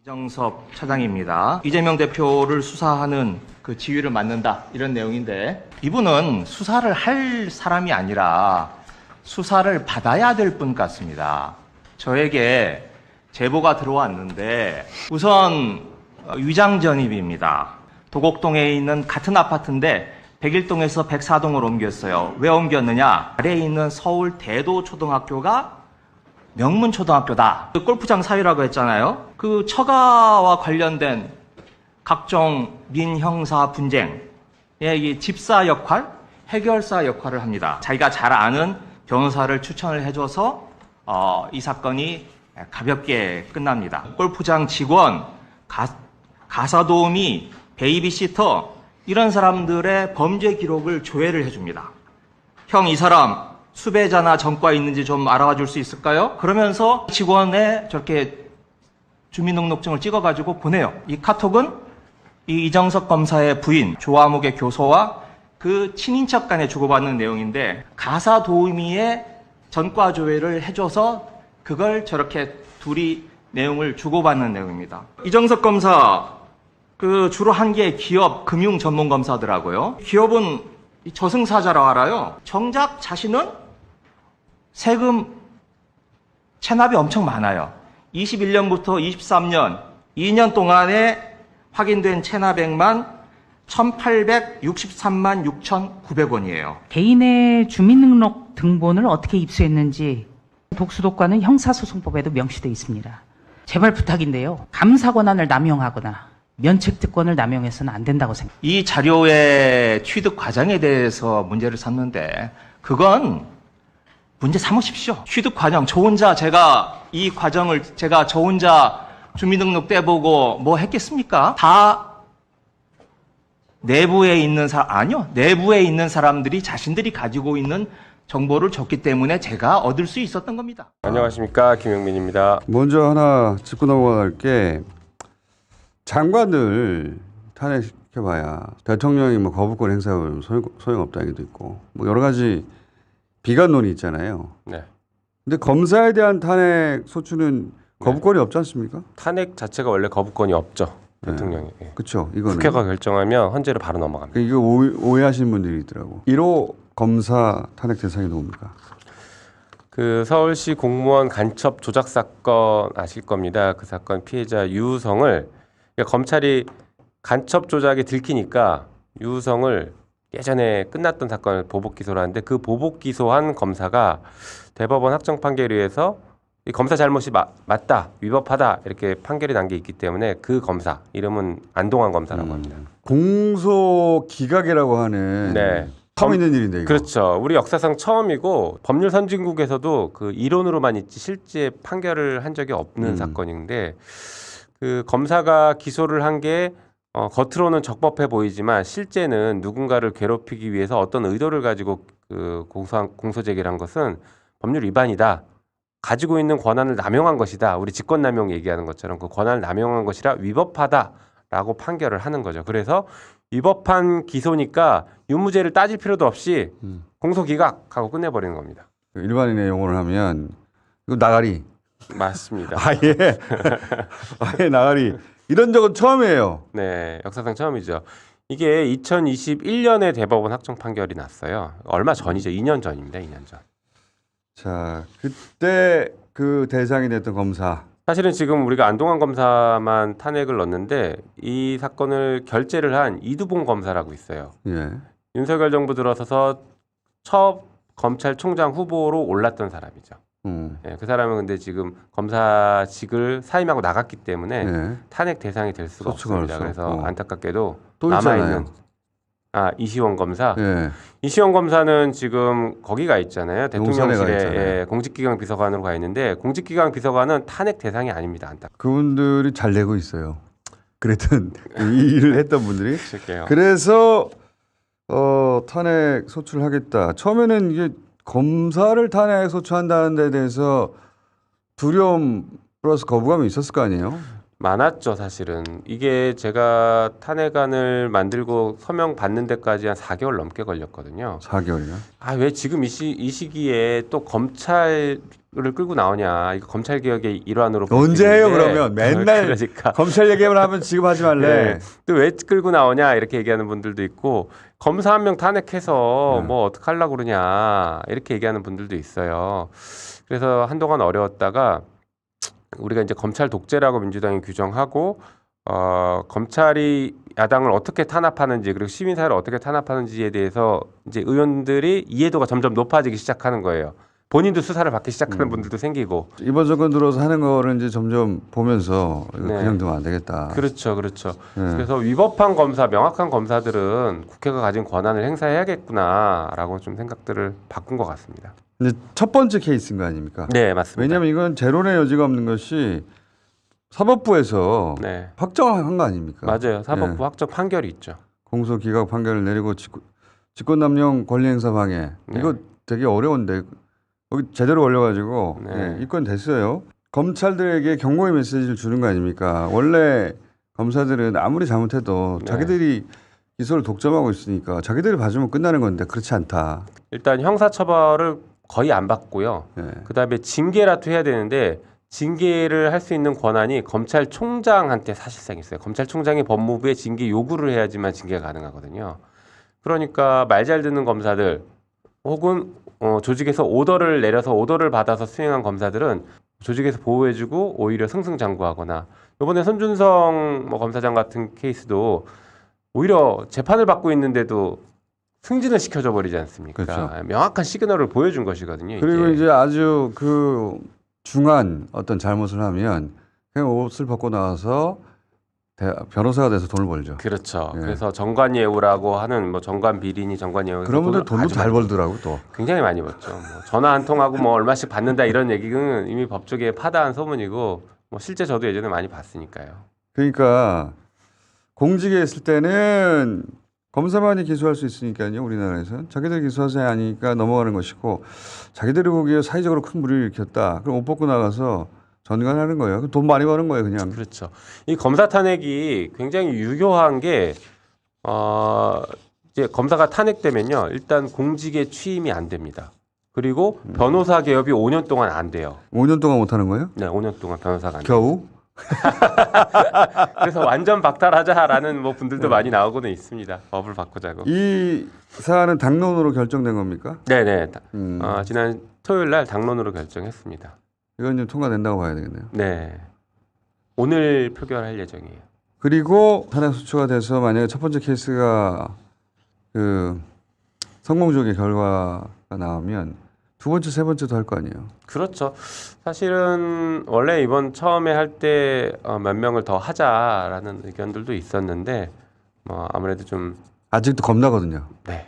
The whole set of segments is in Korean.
이정섭 차장입니다. 이재명 대표를 수사하는 그 지휘를 맡는다 이런 내용인데, 이분은 수사를 할 사람이 아니라 수사를 받아야 될 분 같습니다. 저에게 제보가 들어왔는데 우선 위장 전입입니다. 도곡동에 있는 같은 아파트인데 101동에서 104동을 옮겼어요. 왜 옮겼느냐? 아래에 있는 서울 대도초등학교가 명문초등학교다. 그 골프장 사유라고 했잖아요. 그 처가와 관련된 각종 민형사 분쟁의 이 집사 역할, 해결사 역할을 합니다. 자기가 잘 아는 변호사를 추천을 해줘서 이 사건이 가볍게 끝납니다. 골프장 직원, 가사도우미, 베이비시터 이런 사람들의 범죄 기록을 조회를 해줍니다. 형, 이 사람 수배자나 전과 있는지 좀 알아봐 줄 수 있을까요? 그러면서 직원의 저렇게 주민등록증을 찍어가지고 보내요. 이 카톡은 이 이정석 검사의 부인 조아목의 교소와 그 친인척 간에 주고받는 내용인데, 가사 도우미의 전과 조회를 해줘서 그걸 저렇게 둘이 내용을 주고받는 내용입니다. 이정석 검사 그 주로 한 게 기업 금융 전문 검사더라고요. 기업은 저승사자라고 알아요. 정작 자신은 세금 체납이 엄청 많아요. 21년부터 23년 2년 동안에 확인된 체납액만 1,863만 6,900원이에요. 개인의 주민등록 등본을 어떻게 입수했는지 독수독과는 형사소송법에도 명시되어 있습니다. 제발 부탁인데요. 감사 권한을 남용하거나 면책특권을 남용해서는 안 된다고 생각합니다. 이 자료의 취득 과정에 대해서 문제를 삼는데, 그건 문제 삼으십시오. 취득 과정, 저 혼자 이 과정을 저 혼자 주민등록 떼보고 뭐 했겠습니까? 다 내부에 있는 내부에 있는 사람들이 자신들이 가지고 있는 정보를 줬기 때문에 제가 얻을 수 있었던 겁니다. 안녕하십니까, 김용민입니다. 먼저 하나 짚고 넘어갈 게, 장관들 탄핵시켜봐야 대통령이 뭐 거부권 행사하면 소용없다 얘기도 있고, 뭐 여러 가지 비관론이 있잖아요. 네. 근데 검사에 대한 탄핵 소추는 거부권이 없지 않습니까? 탄핵 자체가 원래 거부권이 없죠. 대통령이. 네. 그렇죠. 이거는 국회가 결정하면 헌재로 바로 넘어갑니다. 이거 오해하시는 분들이 있더라고. 1호 검사 탄핵 대상이 누굽니까? 그 서울시 공무원 간첩 조작 사건 아실 겁니다. 그 사건 피해자 유우성을, 그러니까 검찰이 간첩 조작이 들키니까 유우성을 예전에 끝났던 사건을 보복 기소를 하는데, 그 보복 기소한 검사가 대법원 확정 판결에 의해서 이 검사 잘못이 맞다, 위법하다 이렇게 판결이 난 게 있기 때문에 그 검사 이름은 안동환 검사라고 합니다. 공소 기각이라고 하는 네. 처음 있는 일인데, 이거. 그렇죠. 우리 역사상 처음이고 법률 선진국에서도 그 이론으로만 있지 실제 판결을 한 적이 없는 사건인데, 그 검사가 기소를 한 게 겉으로는 적법해 보이지만 실제는 누군가를 괴롭히기 위해서 어떤 의도를 가지고 그 공소 제기를 한 것은 법률 위반이다. 가지고 있는 권한을 남용한 것이다. 우리 직권남용 얘기하는 것처럼 그 권한을 남용한 것이라 위법하다라고 판결을 하는 거죠. 그래서 위법한 기소니까 유무죄를 따질 필요도 없이 공소 기각하고 끝내버리는 겁니다. 일반인의 용어를 하면 이거 나가리. 맞습니다. 아예 나가리. 이런 적은 처음이에요. 네, 역사상 처음이죠. 이게 2021년에 대법원 확정 판결이 났어요. 얼마 전이죠. 2년 전입니다. 2년 전. 자, 그때 그 대상이 됐던 검사. 사실은 지금 우리가 안동환 검사만 탄핵을 넣었는데 이 사건을 결재를 한 이두봉 검사라고 있어요. 예. 윤석열 정부 들어서서 첫 검찰총장 후보로 올랐던 사람이죠. 예, 그 사람은 근데 지금 검사직을 사임하고 나갔기 때문에 예. 탄핵 대상이 될 수가 없습니다. 그래서 안타깝게도 또 남아있는 이시원 검사. 예. 이시원 검사는 지금 거기가 있잖아요. 대통령실에 있잖아요. 공직기강 비서관으로 가 있는데, 공직기강 비서관은 탄핵 대상이 아닙니다. 그분들이 잘 내고 있어요. 그랬던 이 일을 했던 분들이. 실게요. 그래서 탄핵 소추를 하겠다. 처음에는 이게 검사를 탄핵 소추한다는 데 대해서 두려움 플러스 거부감이 있었을 거 아니에요? 많았죠, 사실은. 이게 제가 탄핵안을 만들고 서명 받는 데까지 한 4개월 넘게 걸렸거든요. 4개월이나. 아, 왜 지금 이 시기에 또 검찰을 끌고 나오냐. 이거 검찰 개혁의 일환으로 볼수 언제 해요 있는데. 그러면? 맨날 그러니까. 검찰 얘기만 하면 지금 하지 말래. 네. 또 왜 끌고 나오냐 이렇게 얘기하는 분들도 있고 검사 한 명 탄핵해서 뭐 어떡하려고 그러냐 이렇게 얘기하는 분들도 있어요. 그래서 한동안 어려웠다가 우리가 이제 검찰 독재라고 민주당이 규정하고 검찰이 야당을 어떻게 탄압하는지 그리고 시민사회를 어떻게 탄압하는지에 대해서 이제 의원들이 이해도가 점점 높아지기 시작하는 거예요. 본인도 수사를 받기 시작하는 분들도 생기고. 이번 정권 들어서 하는 거를 이제 점점 보면서 이거 네. 그냥 두면 안 되겠다. 그렇죠, 그렇죠. 네. 그래서 위법한 검사, 명확한 검사들은 국회가 가진 권한을 행사해야겠구나라고 좀 생각들을 바꾼 것 같습니다. 근데 첫 번째 케이스인 거 아닙니까? 네, 맞습니다. 왜냐하면 이건 재론의 여지가 없는 것이 사법부에서 네, 확정한 거 아닙니까? 맞아요. 사법부 네. 확정 판결이 있죠. 공소 기각 판결을 내리고 직권남용 권리행사 방해 네. 이거 되게 어려운데 여기 제대로 걸려가지고 네. 입건됐어요. 검찰들에게 경고의 메시지를 주는 거 아닙니까? 원래 검사들은 아무리 잘못해도 네. 자기들이 기소를 독점하고 있으니까 자기들이 봐주면 끝나는 건데 그렇지 않다. 일단 형사처벌을 거의 안 받고요. 네. 그다음에 징계라도 해야 되는데 징계를 할 수 있는 권한이 검찰총장한테 사실상 있어요. 검찰총장이 법무부에 징계 요구를 해야지만 징계가 가능하거든요. 그러니까 말 잘 듣는 검사들 혹은 조직에서 오더를 내려서 오더를 받아서 수행한 검사들은 조직에서 보호해주고 오히려 승승장구하거나 이번에 손준성 검사장 같은 케이스도 오히려 재판을 받고 있는데도 승진을 시켜줘 버리지 않습니까? 그렇죠. 명확한 시그널을 보여준 것이거든요. 그리고 이제 아주 그 중한 어떤 잘못을 하면 그냥 옷을 벗고 나와서 변호사가 돼서 돈을 벌죠. 그렇죠. 예. 그래서 정관예우라고 하는 뭐 정관 비리니 정관예우 그런 분들 돈도 잘 벌더라고 또. 굉장히 많이 벌죠. 뭐 전화 한 통하고 뭐 얼마씩 받는다 이런 얘기는 이미 법조계에 파다한 소문이고 뭐 실제 저도 예전에 많이 봤으니까요. 그러니까 공직에 있을 때는 검사만이 기소할 수 있으니까요. 우리나라에서는 자기들 기소하지 않으니까 넘어가는 것이고 자기들이 보기에 사회적으로 큰 무리를 일으켰다. 그럼 옷 벗고 나가서 전관하는 거예요. 그럼 돈 많이 버는 거예요, 그냥. 그렇죠. 이 검사 탄핵이 굉장히 유효한 게 이제 검사가 탄핵되면요. 일단 공직에 취임이 안 됩니다. 그리고 변호사 개업이 5년 동안 안 돼요. 5년 동안 못 하는 거예요? 네, 5년 동안 변호사가 안 돼요. 겨우? 그래서 완전 박탈하자라는 뭐 분들도 많이 나오고는 있습니다. 법을 바꾸자고. 이 사안은 당론으로 결정된 겁니까? 네네. 음. 지난 토요일 날 당론으로 결정했습니다. 이건 좀 통과된다고 봐야 되겠네요. 네. 오늘 표결할 예정이에요. 그리고 탄핵 소추가 돼서 만약에 첫 번째 케이스가 그 성공적인 결과가 나오면 두 번째, 세 번째도 할 거 아니에요. 그렇죠. 사실은 원래 이번 처음에 할 때 몇 명을 더 하자라는 의견들도 있었는데 뭐 아무래도 좀 아직도 겁나거든요. 네.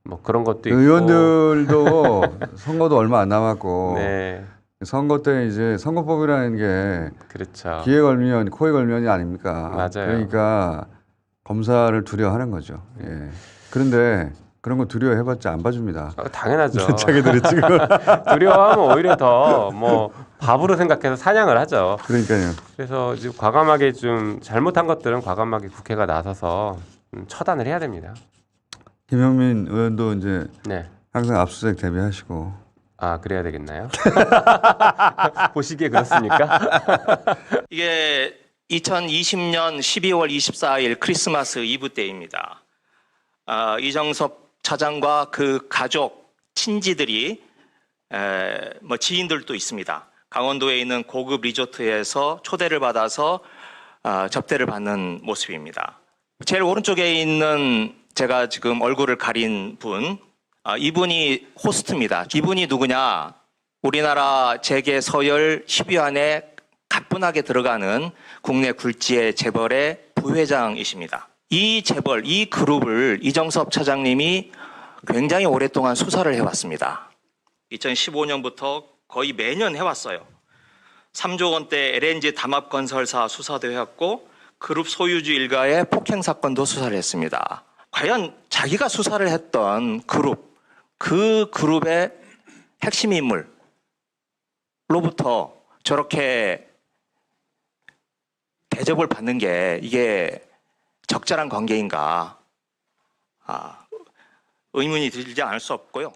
뭐 그런 것도 있고 의원들도 선거도 얼마 안 남았고 네. 선거 때 이제 선거법이라는 게 그렇죠. 귀에 걸면 코에 걸면이 아닙니까? 맞아요. 그러니까 검사를 두려워하는 거죠. 예. 그런데 그런 거 두려워해봤자 안 봐줍니다. 당연하죠. 자기들이 지금 두려워하면 오히려 더 뭐 밥으로 생각해서 사냥을 하죠. 그러니까요. 그래서 지금 과감하게 좀 잘못한 것들은 과감하게 국회가 나서서 처단을 해야 됩니다. 김영민 의원도 이제 네. 항상 압수수색 대비하시고 아 그래야 되겠나요? 보시기에 그렇습니까? 이게 2020년 12월 24일 크리스마스 이브 때입니다. 이정섭 차장과 그 가족, 친지들이 뭐 지인들도 있습니다. 강원도에 있는 고급 리조트에서 초대를 받아서 접대를 받는 모습입니다. 제일 오른쪽에 있는 제가 지금 얼굴을 가린 분, 이분이 호스트입니다. 이분이 누구냐? 우리나라 재계 서열 10위 안에 가뿐하게 들어가는 국내 굴지의 재벌의 부회장이십니다. 이 재벌, 이 그룹을 이정섭 차장님이 굉장히 오랫동안 수사를 해왔습니다. 2015년부터 거의 매년 해왔어요. 3조 원대 LNG 담합건설사 수사도 해왔고 그룹 소유주 일가의 폭행 사건도 수사를 했습니다. 과연 자기가 수사를 했던 그룹, 그 그룹의 핵심 인물로부터 저렇게 대접을 받는 게 이게 적절한 관계인가 의문이 들지 않을 수 없고요.